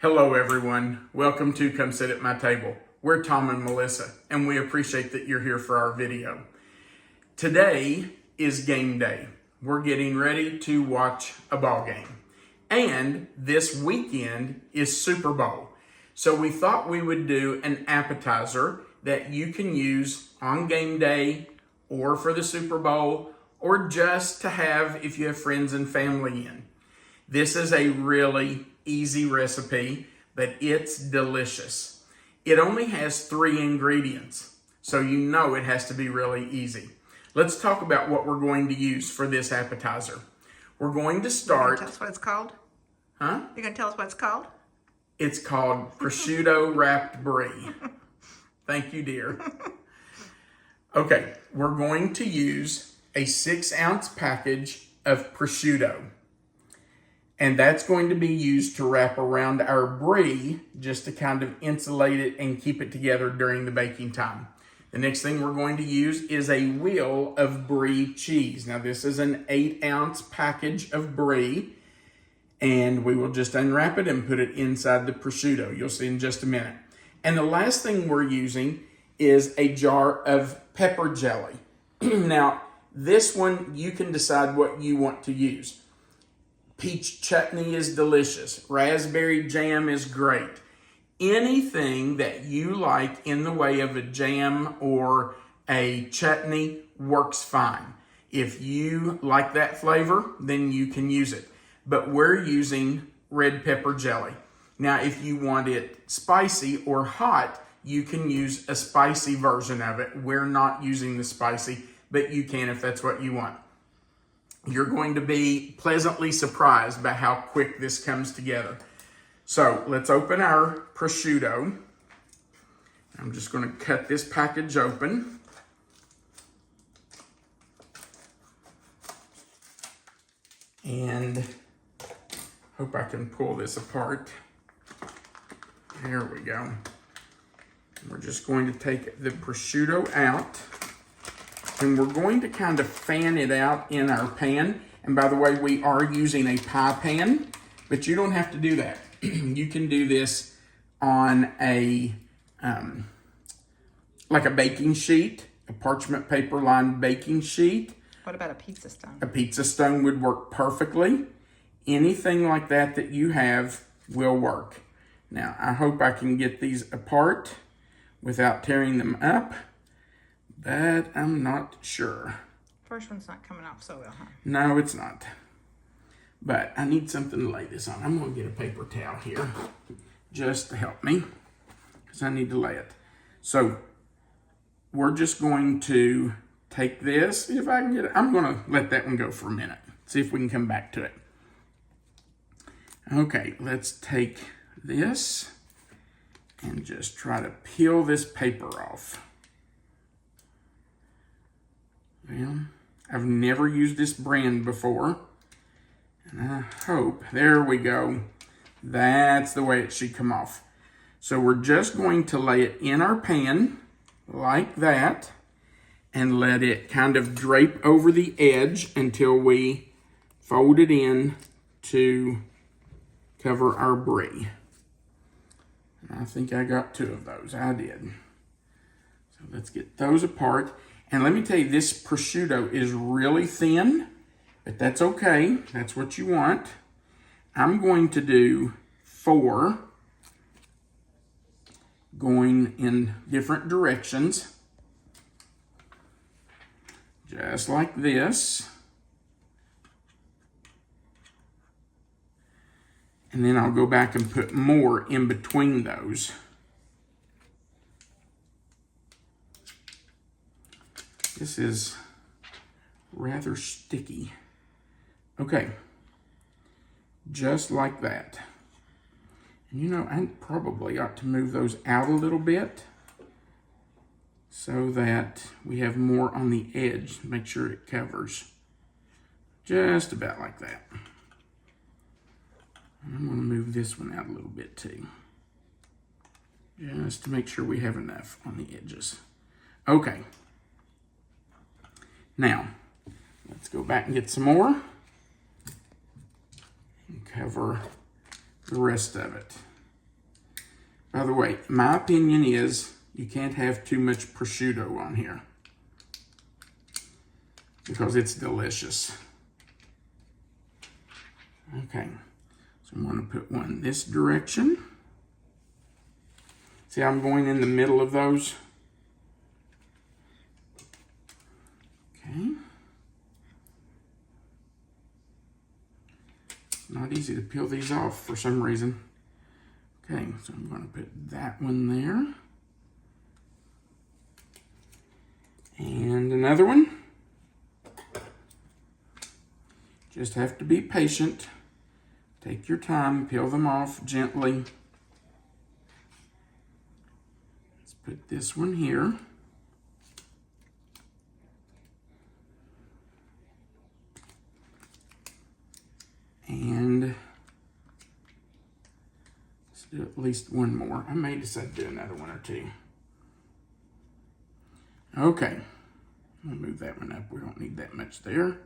Hello everyone, welcome to Come Sit at My Table. We're Tom and Melissa, and we appreciate that you're here for our video. Today is game day. We're getting ready to watch a ball game. And this weekend is Super Bowl. So we thought we would do an appetizer that you can use on game day or for the Super Bowl or just to have if you have friends and family in. This is a really easy recipe, but it's delicious. It only has 3 ingredients, so you know it has to be really easy. Let's talk about what we're going to use for this appetizer. We're going to start... Tell us what it's called? Huh? You're going to tell us what it's called? It's called prosciutto wrapped brie. Thank you, dear. Okay, we're going to use a 6-ounce package of prosciutto. And that's going to be used to wrap around our brie just to kind of insulate it and keep it together during the baking time. The next thing we're going to use is a wheel of Brie cheese. Now this is an 8-ounce package of brie, and we will just unwrap it and put it inside the prosciutto. You'll see in just a minute. And the last thing we're using is a jar of pepper jelly. Now this one, you can decide what you want to use. Peach chutney is delicious. Raspberry jam is great. Anything that you like in the way of a jam or a chutney works fine. If you like that flavor, then you can use it. But we're using red pepper jelly. Now, if you want it spicy or hot, you can use a spicy version of it. We're not using the spicy, but you can if that's what you want. You're going to be pleasantly surprised by how quick this comes together. So let's open our prosciutto. I'm just going to cut this package open. And hope I can pull this apart. There we go. We're just going to take the prosciutto out. And we're going to kind of fan it out in our pan. And by the way, we are using a pie pan, but you don't have to do that. You can do this on a, like a baking sheet, a parchment paper lined baking sheet. What about a pizza stone? A pizza stone would work perfectly. Anything like that that you have will work. Now, I hope I can get these apart without tearing them up. But I'm not sure. First one's not coming off so well, huh? No, it's not. But I need something to lay this on. I'm going to get a paper towel here just to help me because I need to lay it. So we're just going to take this. If I can get it, I'm going to let that one go for a minute. See if we can come back to it. Okay, let's take this and just try to peel this paper off. Well, I've never used this brand before, and I hope, there we go, that's the way it should come off. So we're just going to lay it in our pan like that and let it kind of drape over the edge until we fold it in to cover our brie. And I think I got 2 of those, I did. So let's get those apart. And let me tell you, this prosciutto is really thin, but that's okay. That's what you want. I'm going to do 4 going in different directions, just like this. And then I'll go back and put more in between those. This is rather sticky. Okay, just like that. And you know, I probably ought to move those out a little bit so that we have more on the edge. Make sure it covers. Just about like that. And I'm going to move this one out a little bit too. Just to make sure we have enough on the edges. Okay. Now, let's go back and get some more and cover the rest of it. By the way, my opinion is you can't have too much prosciutto on here because it's delicious. Okay, so I'm going to put one this direction. See how I'm going in the middle of those? Okay. It's not easy to peel these off for some reason. Okay, so I'm going to put that one there. And another one. Just have to be patient. Take your time, peel them off gently. Let's put this one here. And let's do at least one more. I may decide to do another one or two. Okay, I'll move that one up. We don't need that much there.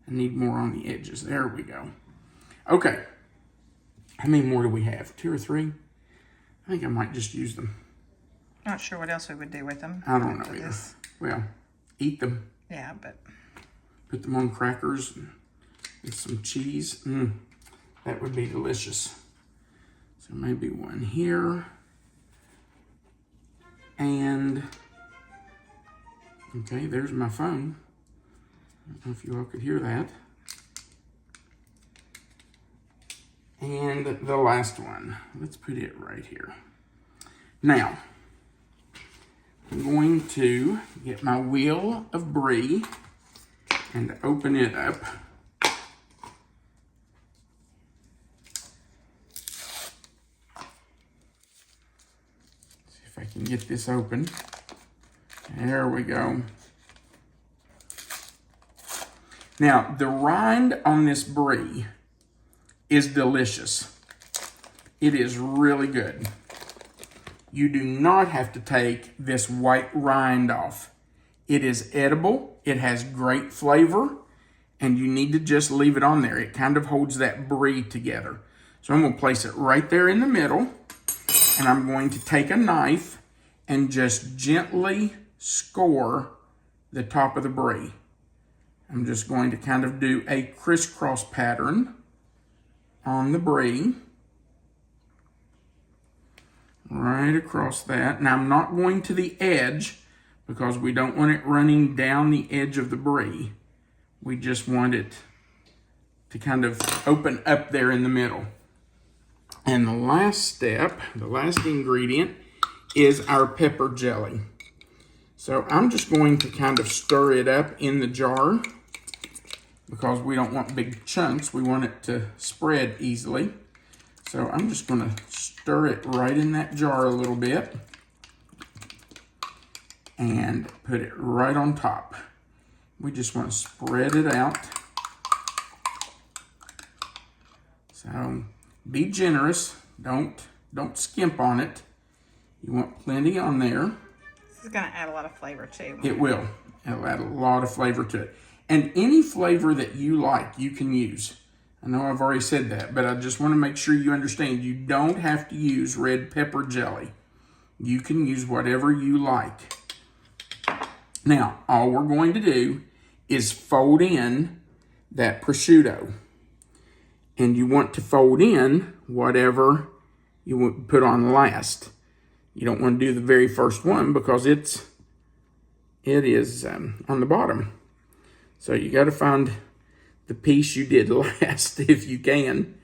I need more on the edges. There we go. Okay, how many more do we have? 2 or 3? I think I might just use them. Not sure what else we would do with them. I don't know either. Well, eat them. Yeah, but Put them on crackers with some cheese. That would be delicious. So maybe one here. And, okay, there's my phone. I don't know if you all could hear that. And the last one. Let's put it right here. Now, I'm going to get my wheel of Brie and open it up. See if I can get this open. There we go. Now, the rind on this Brie is delicious. It is really good. You do not have to take this white rind off. It is edible, it has great flavor, and you need to just leave it on there. It kind of holds that Brie together. So I'm gonna place it right there in the middle, and I'm going to take a knife and just gently score the top of the Brie. I'm just going to kind of do a crisscross pattern on the Brie. Right across that. Now I'm not going to the edge because we don't want it running down the edge of the Brie. We just want it to kind of open up there in the middle. And the last step, the last ingredient, is our pepper jelly. So I'm just going to kind of stir it up in the jar because we don't want big chunks. We want it to spread easily. So I'm just going to stir it right in that jar a little bit and put it right on top. We just want to spread it out. So be generous. Don't skimp on it. You want plenty on there. this is going to add a lot of flavor too. It will. It'll add a lot of flavor to it. And any flavor that you like, you can use. I know I've already said that, but I just want to make sure you understand you don't have to use red pepper jelly. You can use whatever you like. Now, all we're going to do is fold in that prosciutto. And you want to fold in whatever you would put on last. You don't want to do the very first one because it is on the bottom. So you got to find the piece you did last if you can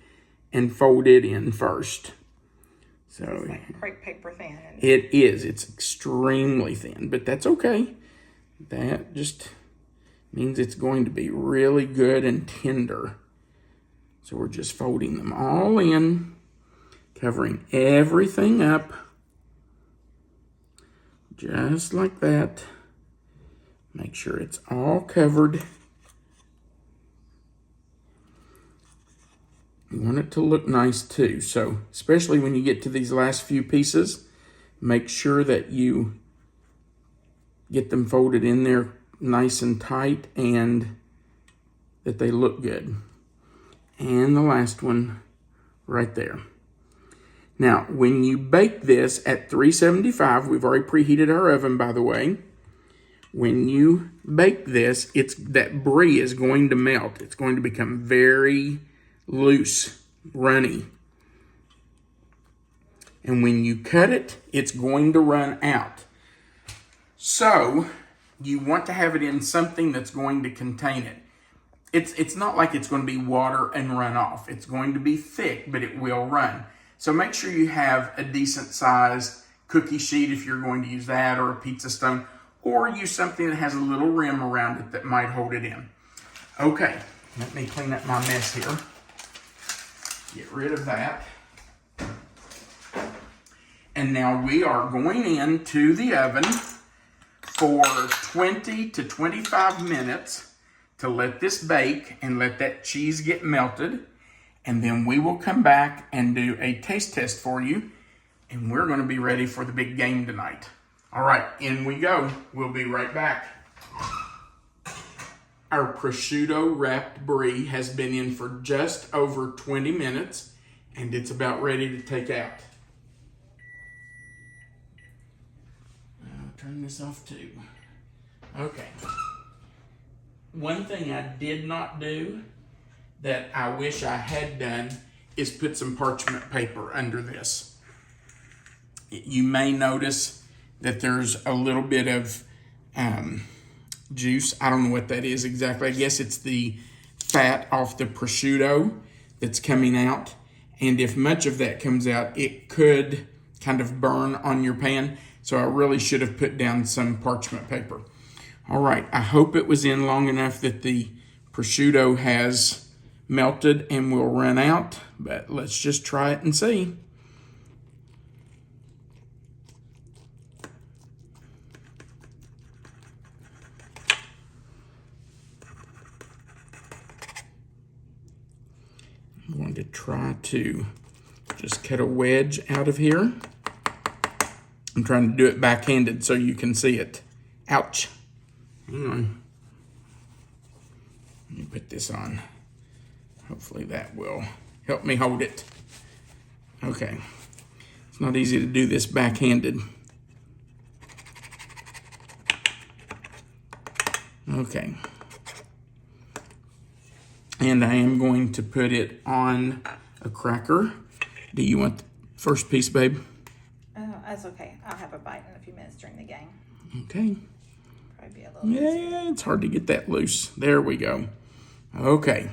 and fold it in first. So it's like crepe paper thin. It is. It's extremely thin, but that's okay. That just means it's going to be really good and tender. So we're just folding them all in, covering everything up, just like that. Make sure it's all covered. You want it to look nice too. So especially when you get to these last few pieces, make sure that you get them folded in there nice and tight and that they look good. And the last one right there. Now, when you bake this at 375, we've already preheated our oven, by the way. When you bake this, that brie is going to melt. It's going to become very loose, runny. And when you cut it, it's going to run out. So, you want to have it in something that's going to contain it. It's not like it's going to be water and run off. It's going to be thick, but it will run. So make sure you have a decent sized cookie sheet if you're going to use that, or a pizza stone, or use something that has a little rim around it that might hold it in. Okay, let me clean up my mess here. Get rid of that. And now we are going into the oven for 20 to 25 minutes to let this bake and let that cheese get melted. And then we will come back and do a taste test for you. And we're going to be ready for the big game tonight. All right, in we go. We'll be right back. Our prosciutto wrapped brie has been in for just over 20 minutes, and it's about ready to take out. I'll turn this off too. Okay. One thing I did not do that I wish I had done is put some parchment paper under this. You may notice that there's a little bit of juice. I don't know what that is exactly. I guess it's the fat off the prosciutto that's coming out. And if much of that comes out, it could kind of burn on your pan. So I really should have put down some parchment paper. All right, I hope it was in long enough that the prosciutto has melted and will run out, but let's just try it and see. I'm going to try to just cut a wedge out of here. I'm trying to do it backhanded so you can see it. Ouch. Hang on. Let me put this on. Hopefully that will help me hold it. Okay. It's not easy to do this backhanded. Okay. And I am going to put it on a cracker. Do you want the first piece, babe? That's okay. I'll have a bite in a few minutes during the game. Okay. Probably be a little easier. Yeah, it's hard to get that loose. There we go. Okay.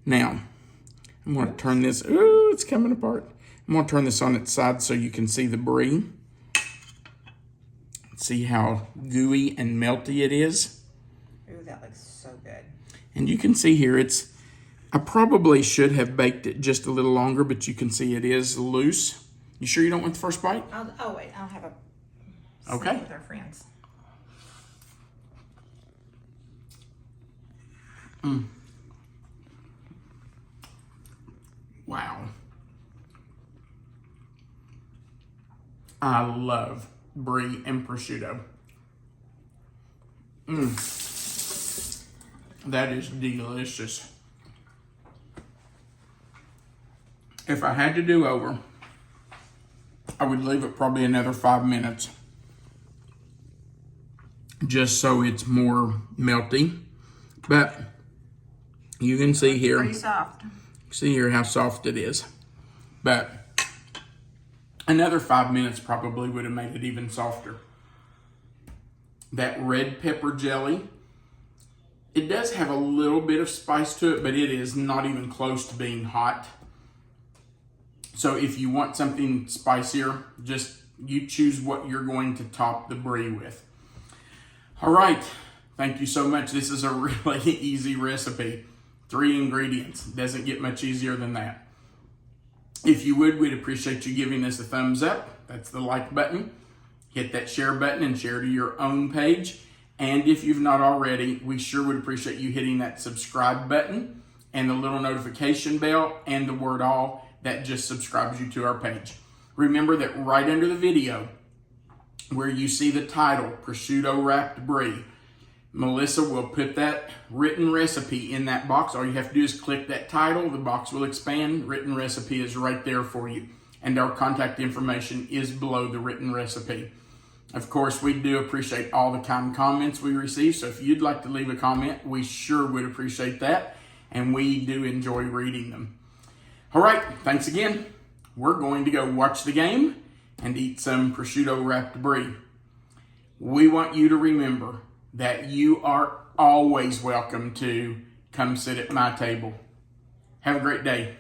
Now, I'm going to turn this. Ooh, it's coming apart. I'm going to turn this on its side so you can see the brie. See how gooey and melty it is. Ooh, that looks so good. And you can see here, I probably should have baked it just a little longer, but you can see it is loose. You sure you don't want the first bite? Oh, wait. I'll have a Okay. with our friends. Wow. I love brie and prosciutto. That is delicious. If I had to do over, I would leave it probably another 5 minutes. Just so it's more melty. But you can see here. Pretty soft. See here how soft it is. But another 5 minutes probably would have made it even softer. That red pepper jelly, it does have a little bit of spice to it, but it is not even close to being hot. So if you want something spicier, just you choose what you're going to top the brie with. All right, thank you so much. This is a really easy recipe. 3 ingredients. Doesn't get much easier than that. If you would, we'd appreciate you giving us a thumbs up. That's the like button. Hit that share button and share to your own page. And if you've not already, we sure would appreciate you hitting that subscribe button and the little notification bell and the word all that just subscribes you to our page. Remember that right under the video where you see the title, Prosciutto Wrapped Brie, Melissa will put that written recipe in that box. All you have to do is click that title. The box will expand. Written recipe is right there for you. And our contact information is below the written recipe. Of course, we do appreciate all the kind comments we receive. So if you'd like to leave a comment, we sure would appreciate that. And we do enjoy reading them. All right, thanks again. We're going to go watch the game and eat some prosciutto wrapped brie. We want you to remember that you are always welcome to come sit at my table. Have a great day.